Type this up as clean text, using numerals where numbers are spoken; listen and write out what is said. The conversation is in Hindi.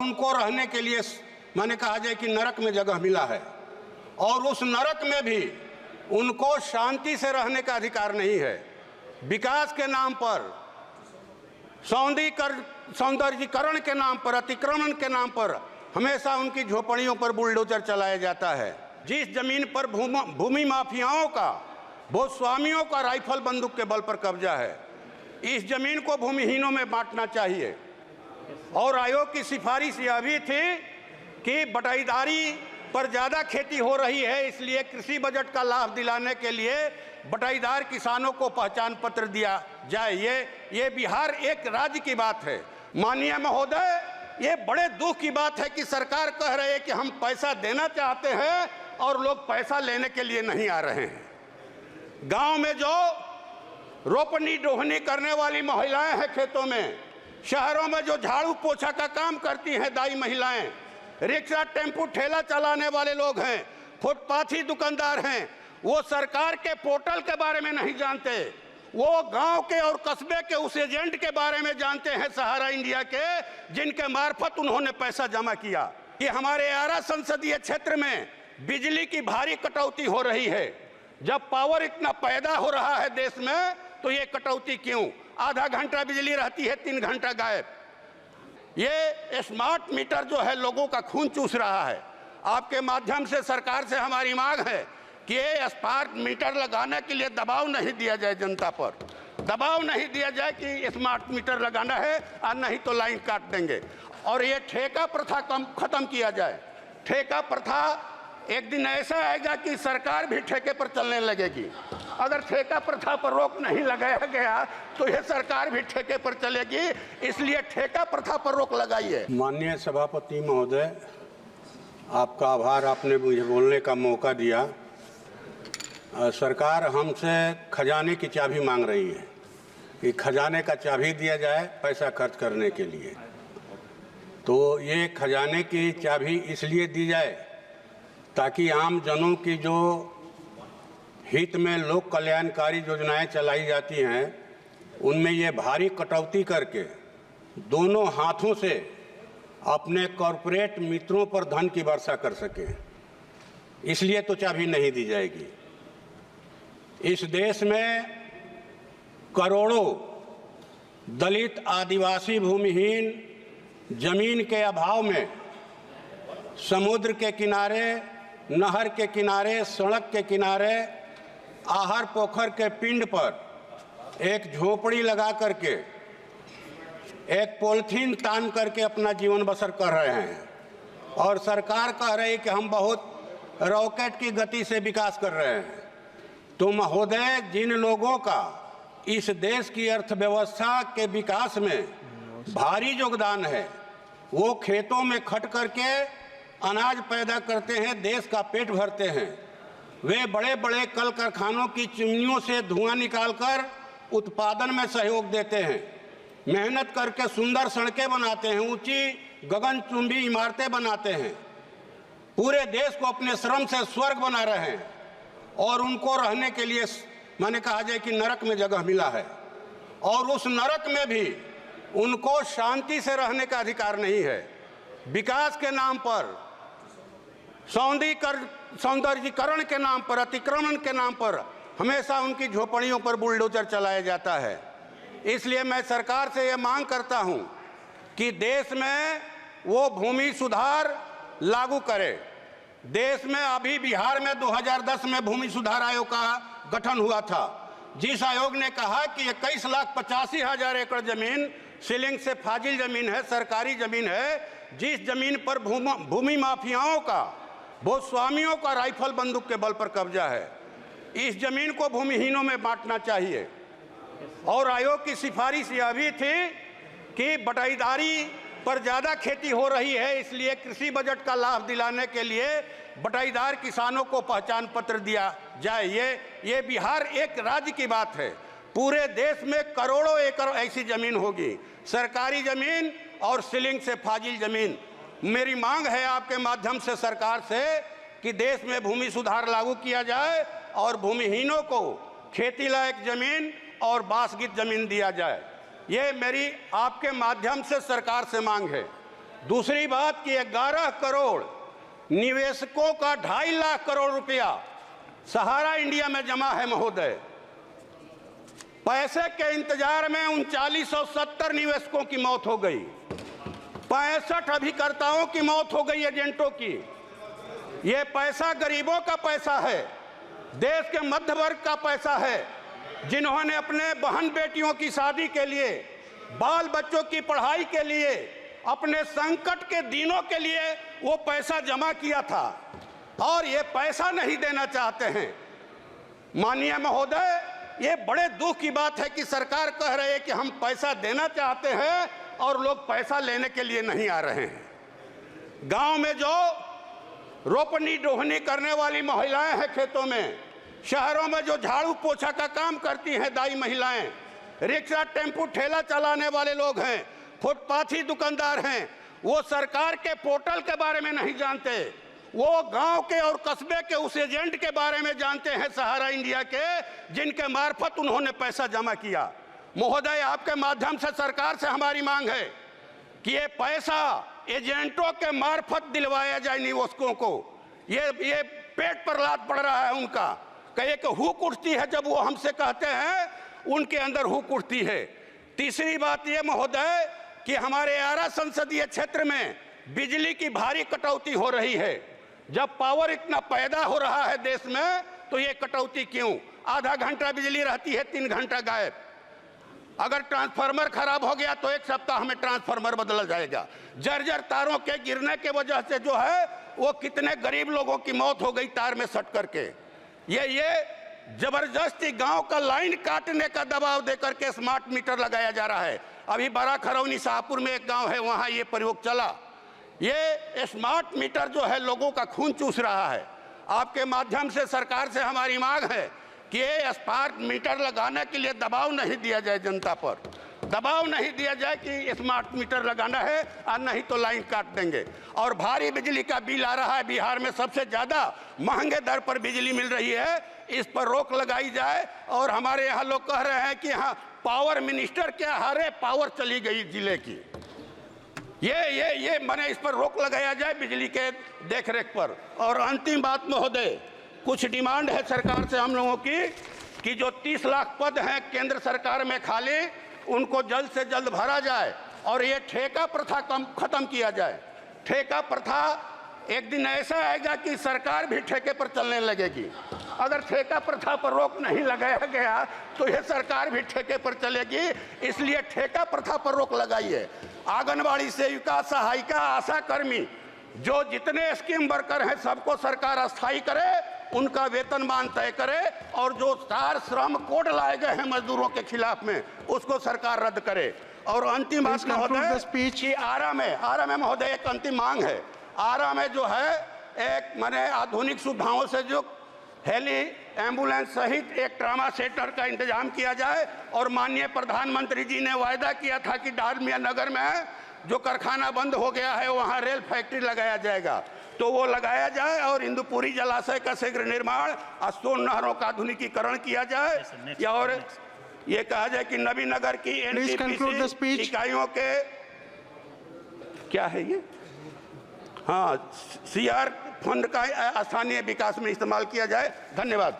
उनको रहने के लिए मैंने कहा जाए कि नरक में जगह मिला है, और उस नरक में भी उनको शांति से रहने का अधिकार नहीं है। विकास के नाम पर, सौंदर्यीकरण के नाम पर, अतिक्रमण के नाम पर हमेशा उनकी झोपड़ियों पर बुलडोजर चलाया जाता है। जिस जमीन पर भूमि माफियाओं का, भूस्वामियों का राइफल बंदूक के बल पर कब्जा है, इस जमीन को भूमिहीनों में बांटना चाहिए। और आयोग की सिफारिश यह भी थी कि बटाईदारी पर ज़्यादा खेती हो रही है, इसलिए कृषि बजट का लाभ दिलाने के लिए बटाईदार किसानों को पहचान पत्र दिया जाए। ये बिहार एक राज्य की बात है। माननीय महोदय, ये बड़े दुख की बात है कि सरकार कह रही है कि हम पैसा देना चाहते हैं और लोग पैसा लेने के लिए नहीं आ रहे हैं। गांव में जो रोपनी डोहनी करने वाली महिलाएं हैं खेतों में, शहरों में जो झाड़ू पोछा का काम करती हैं दाई महिलाएं, रिक्शा टेम्पू ठेला चलाने वाले लोग हैं, फुटपाथी दुकानदार हैं, वो सरकार के पोर्टल के बारे में नहीं जानते। वो गांव के और कस्बे के उस एजेंट के बारे में जानते हैं, सहारा इंडिया के, जिनके मार्फत उन्होंने पैसा जमा किया। कि हमारे आरा संसदीय क्षेत्र में बिजली की भारी कटौती हो रही है। जब पावर इतना पैदा हो रहा है देश में, तो ये कटौती क्यों? आधा घंटा बिजली रहती है, 3 घंटा गायब। ये स्मार्ट मीटर जो है लोगों का खून चूस रहा है। आपके माध्यम से सरकार से हमारी मांग है कि ये स्मार्ट मीटर लगाने के लिए दबाव नहीं दिया जाए, जनता पर दबाव नहीं दिया जाए कि स्मार्ट मीटर लगाना है और नहीं तो लाइन काट देंगे। और ये ठेका प्रथा खत्म किया जाए। ठेका प्रथा एक दिन ऐसा आएगा कि सरकार भी ठेके पर चलने लगेगी। अगर ठेका प्रथा पर रोक नहीं लगाया गया तो यह सरकार भी ठेके पर चलेगी, इसलिए ठेका प्रथा पर रोक लगाइए। माननीय सभापति महोदय, आपका आभार, आपने मुझे बोलने का मौका दिया। सरकार हमसे खजाने की चाबी मांग रही है कि खजाने का चाबी दिया जाए पैसा खर्च करने के लिए। तो ये खजाने की चाबी इसलिए दी जाए ताकि आम जनों की जो हित में लोक कल्याणकारी योजनाएं चलाई जाती हैं उनमें ये भारी कटौती करके दोनों हाथों से अपने कॉरपोरेट मित्रों पर धन की वर्षा कर सकें, इसलिए तो चाबी नहीं दी जाएगी। इस देश में करोड़ों दलित, आदिवासी, भूमिहीन जमीन के अभाव में समुद्र के किनारे, नहर के किनारे, सड़क के किनारे, आहर पोखर के पिंड पर एक झोपड़ी लगा करके, एक पॉलिथीन तान करके अपना जीवन बसर कर रहे हैं। और सरकार कह रही है कि हम बहुत रॉकेट की गति से विकास कर रहे हैं। तो महोदय, जिन लोगों का इस देश की अर्थव्यवस्था के विकास में भारी योगदान है, वो खेतों में खट करके अनाज पैदा करते हैं, देश का पेट भरते हैं। वे बड़े बड़े कल कारखानों की चिमनियों से धुआं निकालकर उत्पादन में सहयोग देते हैं, मेहनत करके सुंदर सड़कें बनाते हैं, ऊंची गगनचुंबी इमारतें बनाते हैं, पूरे देश को अपने श्रम से स्वर्ग बना रहे हैं। और उनको रहने के लिए मैंने कहा जाए कि नरक में जगह मिला है, और उस नरक में भी उनको शांति से रहने का अधिकार नहीं है। विकास के नाम पर, सौंदर्यीकरण के नाम पर, अतिक्रमण के नाम पर हमेशा उनकी झोपड़ियों पर बुलडोजर चलाया जाता है। इसलिए मैं सरकार से यह मांग करता हूं कि देश में वो भूमि सुधार लागू करे। देश में अभी बिहार में 2010 में भूमि सुधार आयोग का गठन हुआ था, जिस आयोग ने कहा कि 21,85,000 एकड़ जमीन सीलिंग से फाजिल जमीन है, सरकारी जमीन है। जिस जमीन पर भूमि माफियाओं का, भूस्वामियों का राइफल बंदूक के बल पर कब्जा है, इस जमीन को भूमिहीनों में बांटना चाहिए। और आयोग की सिफारिश यह भी थी कि बटाईदारी पर ज़्यादा खेती हो रही है, इसलिए कृषि बजट का लाभ दिलाने के लिए बटाईदार किसानों को पहचान पत्र दिया जाए। ये बिहार एक राज्य की बात है। पूरे देश में करोड़ों एकड़ ऐसी जमीन होगी, सरकारी जमीन और सीलिंग से फाजिल जमीन। मेरी मांग है आपके माध्यम से सरकार से कि देश में भूमि सुधार लागू किया जाए और भूमिहीनों को खेती लायक जमीन और बासगीत जमीन दिया जाए। ये मेरी आपके माध्यम से सरकार से मांग है। दूसरी बात कि 11 करोड़ निवेशकों का 2.5 लाख करोड़ रुपया सहारा इंडिया में जमा है महोदय। पैसे के इंतजार में 3970 निवेशकों की मौत हो गई, 65 अभिकर्ताओं की मौत हो गई, एजेंटों की। ये पैसा गरीबों का पैसा है, देश के मध्य वर्ग का पैसा है, जिन्होंने अपने बहन बेटियों की शादी के लिए, बाल बच्चों की पढ़ाई के लिए, अपने संकट के दिनों के लिए वो पैसा जमा किया था और ये पैसा नहीं देना चाहते हैं। माननीय महोदय, ये बड़े दुख की बात है कि सरकार कह रही है कि हम पैसा देना चाहते हैं और लोग पैसा लेने के लिए नहीं आ रहे हैं। गांव में जो रोपनी डोहनी करने वाली महिलाएं हैं खेतों में, शहरों में जो झाड़ू पोछा का काम करती हैं दाई महिलाएं, रिक्शा टेम्पू ठेला चलाने वाले लोग हैं, फुटपाथी दुकानदार हैं, वो सरकार के पोर्टल के बारे में नहीं जानते। वो गांव के और कस्बे के उस एजेंट के बारे में जानते हैं, सहारा इंडिया के, जिनके मार्फत उन्होंने पैसा जमा किया। महोदय, आपके माध्यम से सरकार से हमारी मांग है कि ये पैसा एजेंटों के मार्फत दिलवाया जाए निवेशकों को। ये पेट पर लात पड़ रहा है उनका, कहे कि हुक उठती है जब वो हमसे कहते हैं, उनके अंदर हुक उठती है। तीसरी बात ये महोदय कि हमारे आरा संसदीय क्षेत्र में बिजली की भारी कटौती हो रही है। जब पावर इतना पैदा हो रहा है देश में, तो ये कटौती क्यों? आधा घंटा बिजली रहती है, 3 घंटा गायब। अगर ट्रांसफार्मर खराब हो गया तो 1 सप्ताह में ट्रांसफार्मर बदला जाएगा। जर्जर तारों के गिरने के वजह से जो है वो कितने गरीब लोगों की मौत हो गई तार में सट करके। ये जबरदस्ती गांव का लाइन काटने का दबाव देकर के स्मार्ट मीटर लगाया जा रहा है। अभी बड़ा खरौनी शाहपुर में एक गांव है, वहां ये प्रयोग चला। ये स्मार्ट मीटर जो है लोगों का खून चूस रहा है। आपके माध्यम से सरकार से हमारी मांग है कि ये स्मार्ट मीटर लगाने के लिए दबाव नहीं दिया जाए, जनता पर दबाव नहीं दिया जाए कि स्मार्ट मीटर लगाना है और नहीं तो लाइन काट देंगे। और भारी बिजली का बिल आ रहा है, बिहार में सबसे ज़्यादा महंगे दर पर बिजली मिल रही है, इस पर रोक लगाई जाए। और हमारे यहाँ लोग कह रहे हैं कि हाँ, पावर मिनिस्टर के हारे पावर चली गई जिले की। ये माने इस पर रोक लगाया जाए बिजली के देखरेख पर। और अंतिम बात महोदय, कुछ डिमांड है सरकार से हम लोगों की कि जो 30 लाख पद हैं केंद्र सरकार में खाली, उनको जल्द से जल्द भरा जाए और ये ठेका प्रथा खत्म किया जाए। ठेका प्रथा एक दिन ऐसा आएगा कि सरकार भी ठेके पर चलने लगेगी। अगर ठेका प्रथा पर रोक नहीं लगाया गया तो ये सरकार भी ठेके पर चलेगी। इसलिए ठेका प्रथा पर रोक लगाइए। आंगनबाड़ी सेविका, सहायिका, आशा कर्मी, जो जितने स्कीम वर्कर हैं सबको सरकार स्थायी करे, उनका वेतनमान तय करे और जो 4 श्रम कोड लाए गए हैं मजदूरों के खिलाफ में, उसको सरकार रद्द करे। और अंतिम बात महोदय कि आरा में महोदय एक अंतिम मांग है। आरा में जो है एक माने आधुनिक सुविधाओं से जो हेली एम्बुलेंस सहित एक ट्रामा सेंटर का इंतजाम किया जाए। और माननीय प्रधानमंत्री जी ने वायदा किया था कि डालमिया नगर में जो कारखाना बंद हो गया है वहाँ रेल फैक्ट्री लगाया जाएगा, तो वो लगाया जाए और इंदुपुरी जलाशय का शीघ्र निर्माण, सोन नहरों का आधुनिकीकरण किया जाए। या और ये कहा जाए कि नबीनगर की एनटीपीसी इकाइयों के क्या है ये, हाँ, सीआर फंड का स्थानीय विकास में इस्तेमाल किया जाए। धन्यवाद।